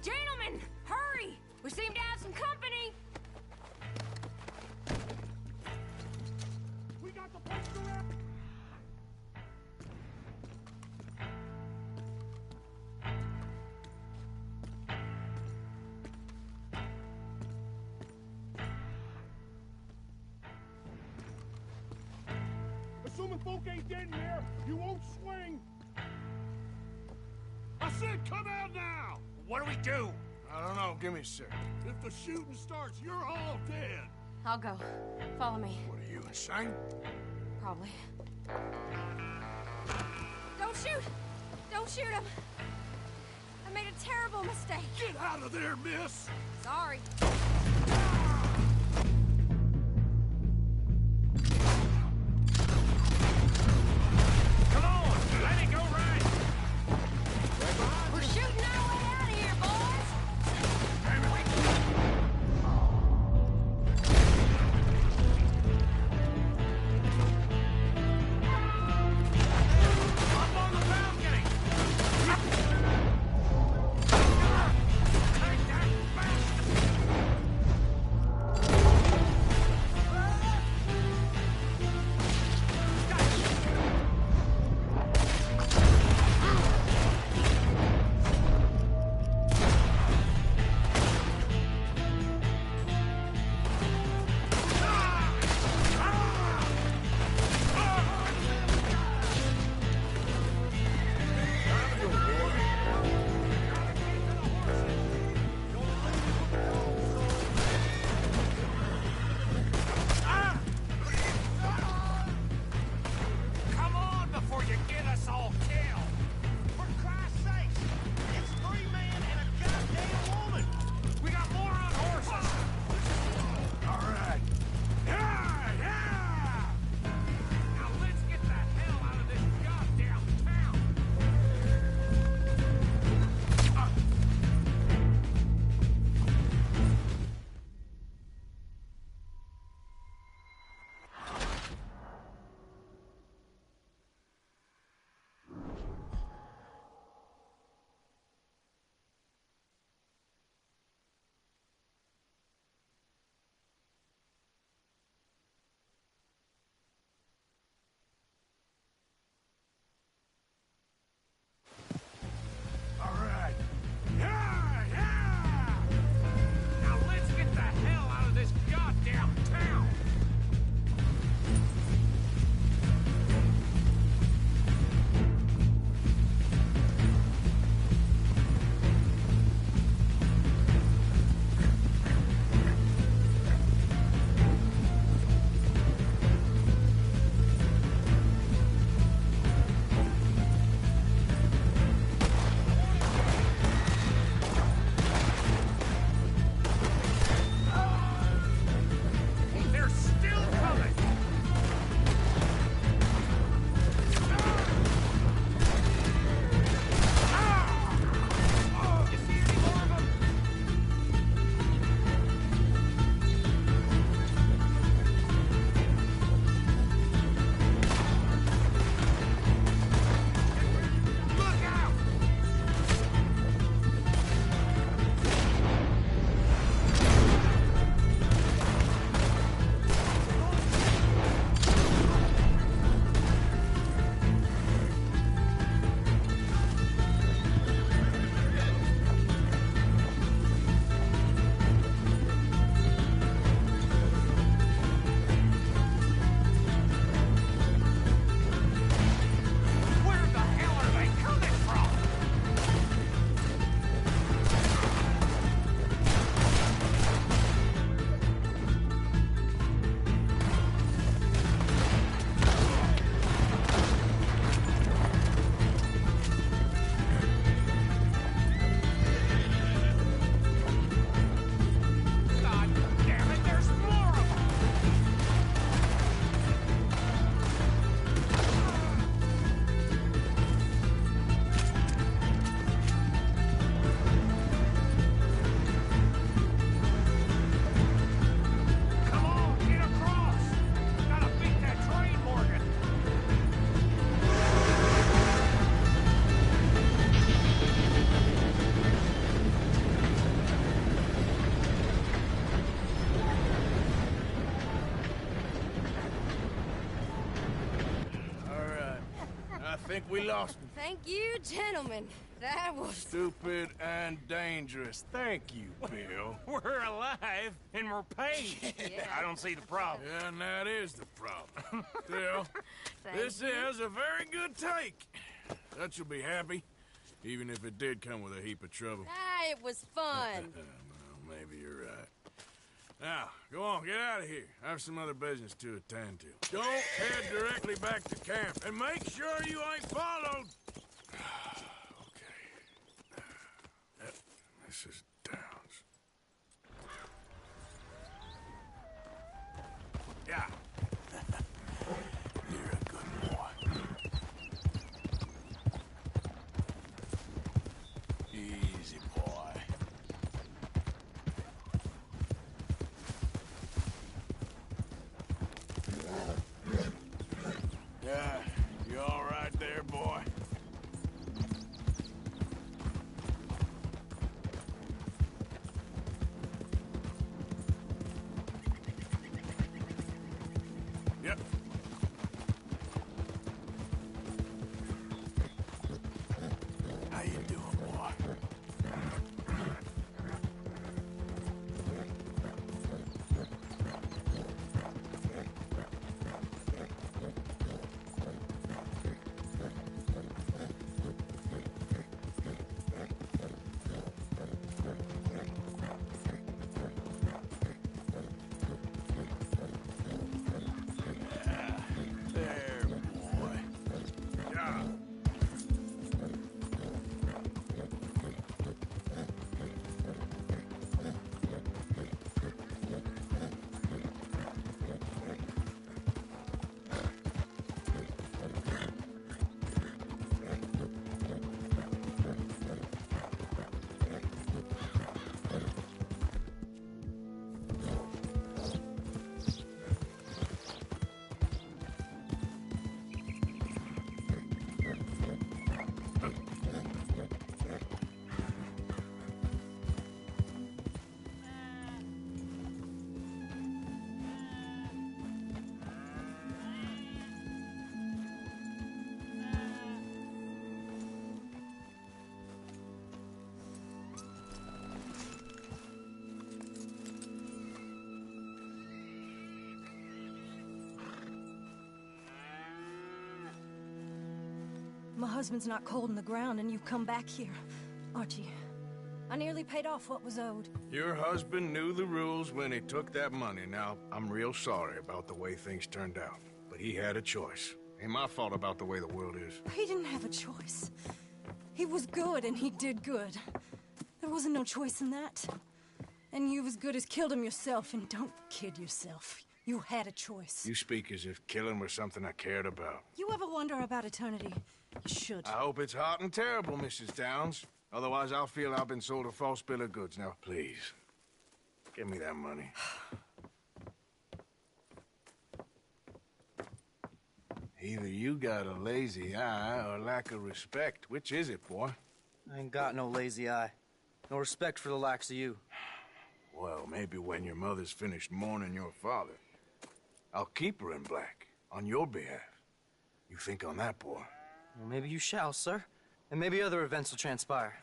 Gentlemen, hurry! We seem to have some company. We got the place around. Assuming folk ain't dead in here, you won't swing. I said come out now! What do we do? I don't know, give me a second. If the shooting starts, you're all dead. I'll go. Follow me. What are you, insane? Probably. Don't shoot! Don't shoot him! I made a terrible mistake. Get out of there, miss! Sorry. Come on! Let it go right! We're shooting our way out of here, boys! Up on the balcony! Take that bastard! think we lost him. Thank you, gentlemen. That was... Stupid and dangerous. Thank you, Bill. We're alive, and we're paid. I don't see the problem. Yeah, and that is the problem. Still, Thank this you. is a very good take. Dutch will be happy, even if it did come with a heap of trouble. Ah, it was fun. Well, maybe you're right. Now, go on, get out of here. I have some other business to attend to. Don't head directly back to camp, and make sure you ain't followed. Mrs. Downs. Yeah. You're a good boy. Easy, boy. Yeah, you all right there, boy? Yep. How you doing, boy? There, boy. Yeah. My husband's not cold in the ground, and you've come back here. Archie, I nearly paid off what was owed. Your husband knew the rules when he took that money. Now, I'm real sorry about the way things turned out. But he had a choice. Ain't my fault about the way the world is. He didn't have a choice. He was good, and he did good. There wasn't no choice in that. And you've as good as killed him yourself, and don't kid yourself. You had a choice. You speak as if killing was something I cared about. You ever wonder about eternity? You should. I hope it's hot and terrible, Mrs. Downs. Otherwise, I'll feel I've been sold a false bill of goods. Now, please, give me that money. Either you got a lazy eye or lack of respect. Which is it, boy? I ain't got no lazy eye. No respect for the likes of you. Well, maybe when your mother's finished mourning your father, I'll keep her in black, on your behalf. You think on that, boy? Well, maybe you shall, sir. And maybe other events will transpire.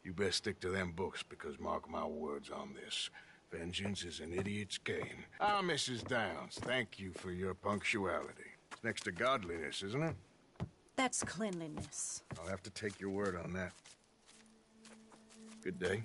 You best stick to them books, because mark my words on this. Vengeance is an idiot's game. Ah, Mrs. Downs, thank you for your punctuality. It's next to godliness, isn't it? That's cleanliness. I'll have to take your word on that. Good day.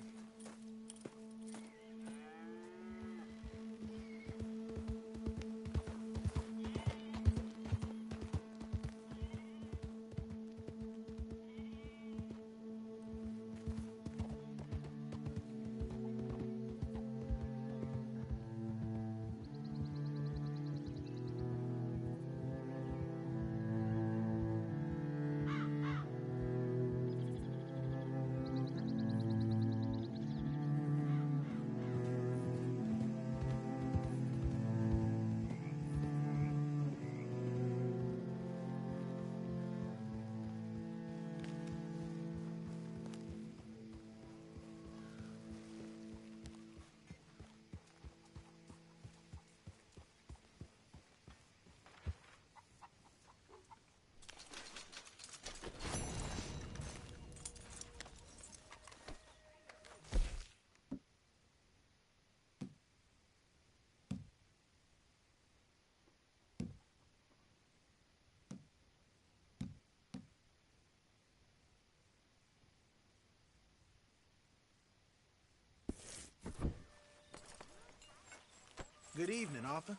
Good evening, Arthur.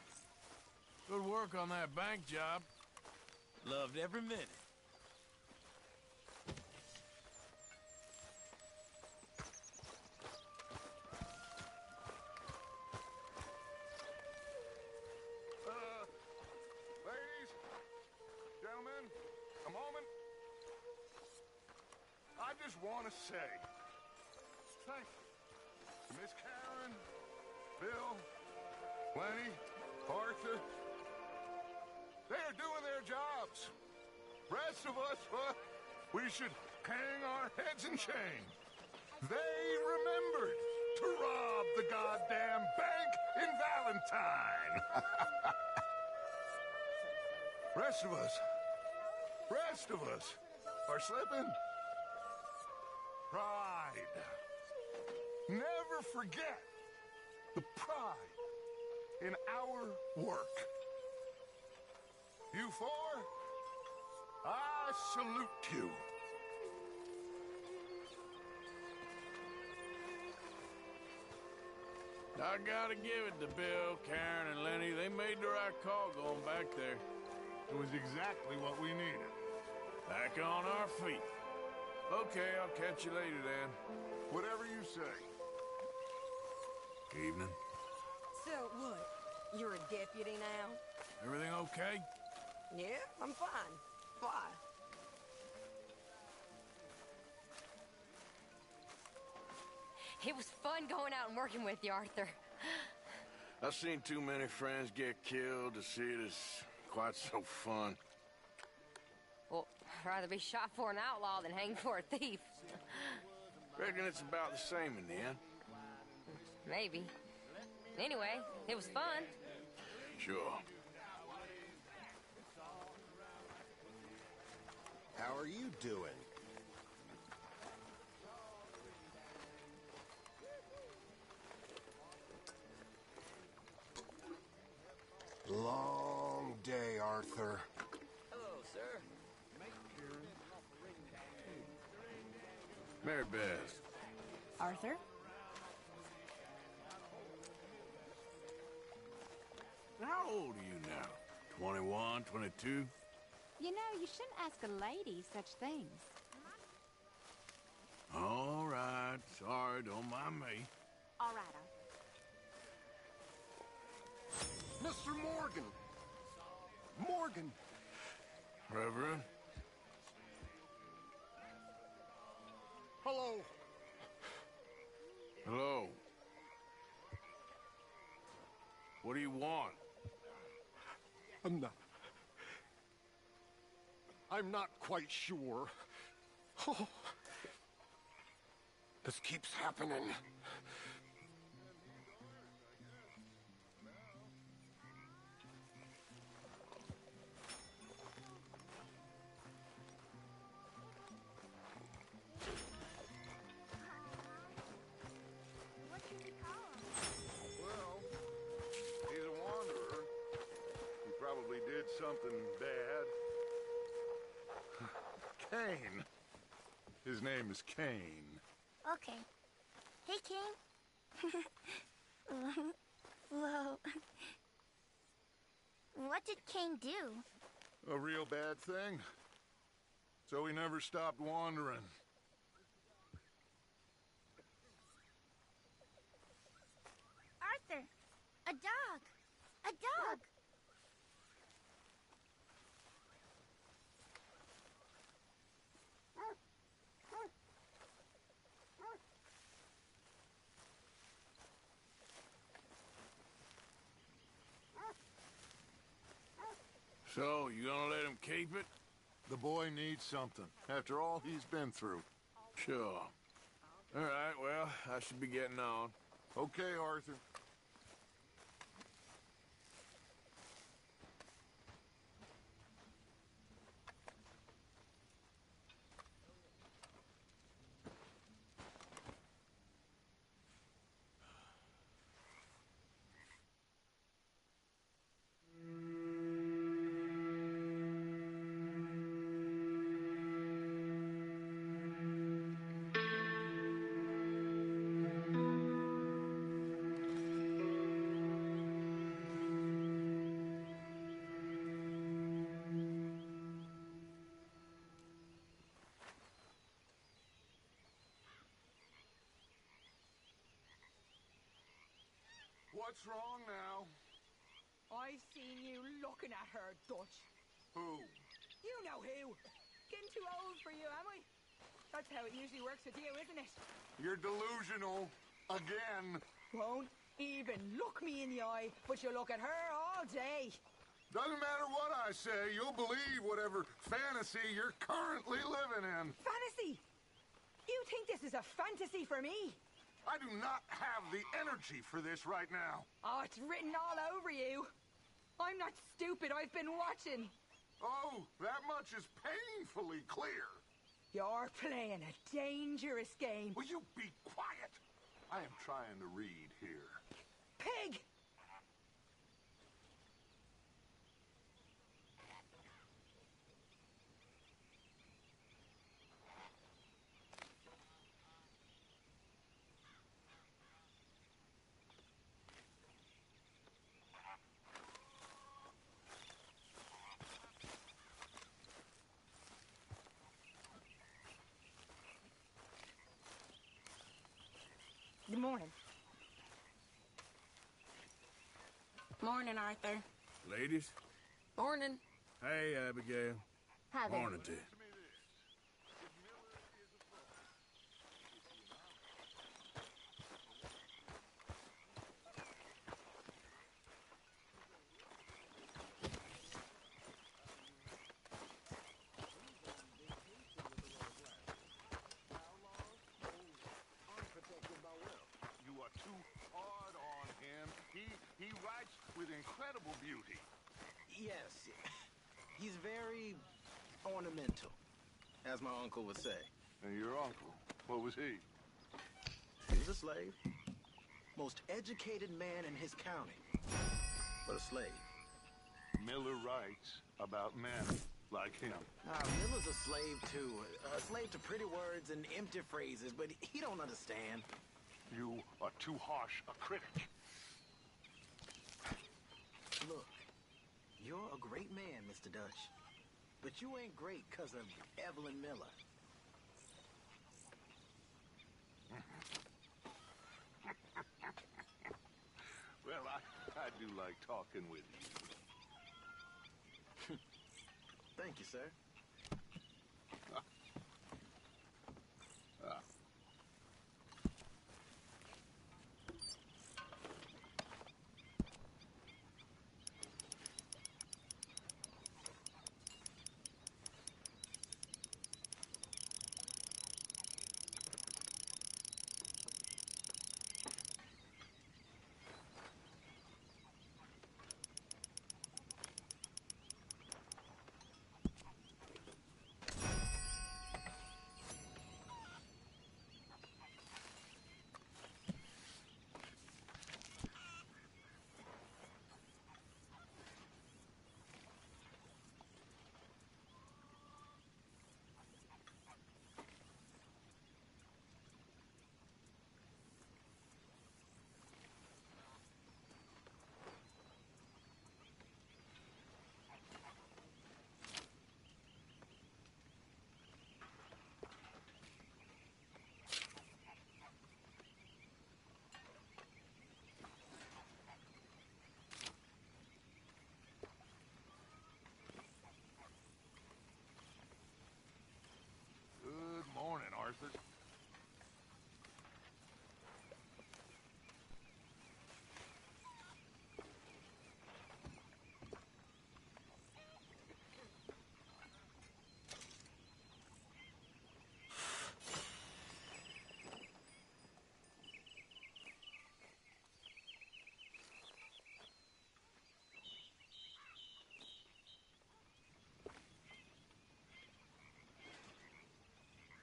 Good work on that bank job. Loved every minute. Ladies, gentlemen, a moment. I just want to say thank you to Miss Karen, Bill, Lenny, Arthur. They are doing their jobs. Rest of us, we should hang our heads in shame. They remembered to rob the goddamn bank in Valentine. Rest of us are slipping. Pride. Never forget the pride in our work. You four, I salute you. I gotta give it to Bill, Karen, and Lenny. They made the right call going back there. It was exactly what we needed. Back on our feet. Okay, I'll catch you later then. Whatever you say. Evening. So what? You're a deputy now? Everything okay? Yeah, I'm fine. Why? It was fun going out and working with you, Arthur. I've seen too many friends get killed to see it as quite so fun. Well, I'd rather be shot for an outlaw than hanged for a thief. Reckon it's about the same in the end. Maybe. Anyway, it was fun. Sure. How are you doing? Long day, Arthur. Hello, sir. Mary Beth. Arthur? How old are you now? 21, 22? You know, you shouldn't ask a lady such things. All right. Sorry, don't mind me. All right, Mr. Morgan! Morgan! Reverend? Hello. Hello. What do you want? I'm not quite sure. Oh, this keeps happening. Well, he's a wanderer. He probably did something bad. Kane. His name is Kane. Okay. Hey, Kane. Whoa. What did Kane do? A real bad thing. So he never stopped wandering. Arthur, a dog. A dog. So, you gonna let him keep it? The boy needs something, after all he's been through. Sure. All right, well, I should be getting on. Okay, Arthur. What's wrong now? I've seen you looking at her, Dutch. Who? You know who. Getting too old for you, am I? That's how it usually works with you, isn't it? You're delusional. Again. Won't even look me in the eye, but you look at her all day. Doesn't matter what I say, you'll believe whatever fantasy you're currently living in. Fantasy? You think this is a fantasy for me? I do not have the energy for this right now. Oh, it's written all over you. I'm not stupid, I've been watching. Oh, that much is painfully clear. You're playing a dangerous game. Will you be quiet? I am trying to read here. Pig! Good morning. Morning, Arthur. Ladies? Morning. Hey, Abigail. Hi there. Morning to you. You are too hard on him. He writes with incredible beauty. Yes, he's very ornamental, as my uncle would say. And your uncle, what was he? He was a slave. Most educated man in his county, but a slave. Miller writes about men like him. Miller's a slave, too. A slave to pretty words and empty phrases, but he don't understand. You are too harsh a critic. Look, you're a great man, Mr. Dutch. But you ain't great because of Evelyn Miller. Well, I do like talking with you. Thank you, sir. Good morning, Arthur.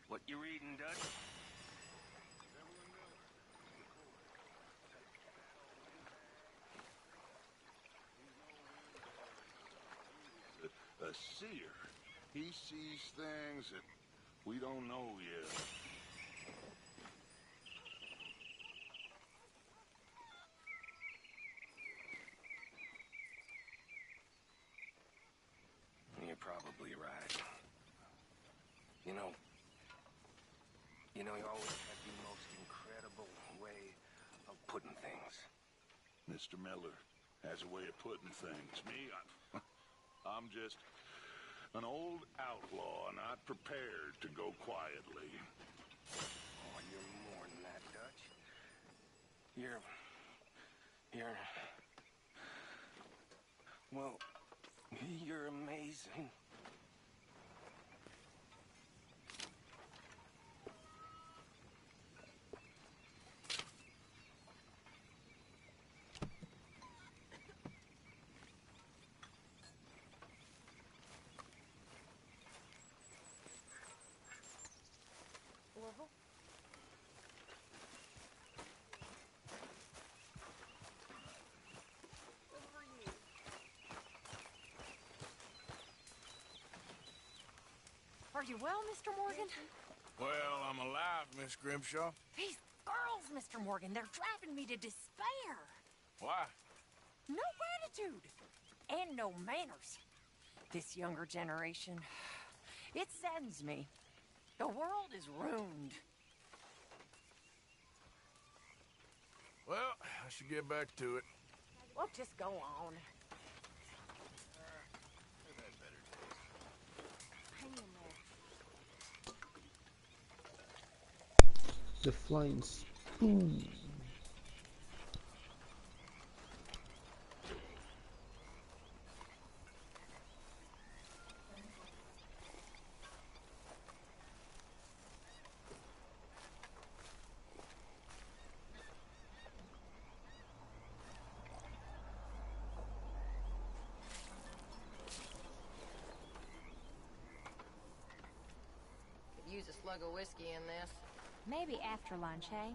What you reading, Dutch? A seer. He sees things that we don't know yet. You're probably right. You always had the most incredible way of putting things. Mr. Miller has a way of putting things. Me, I'm just an old outlaw, not prepared to go quietly. Oh, you're more than that, Dutch. You're... Well, you're amazing. Orville? Are you well, Mr. Morgan? Well, I'm alive, Miss Grimshaw. These girls, Mr. Morgan, they're driving me to despair. Why? No gratitude. And no manners. This younger generation, it saddens me. The world is ruined. Well, I should get back to it. Well, just go on. Hang in there. The flying spoon. Could use a slug of whiskey in this. Maybe after lunch, hey?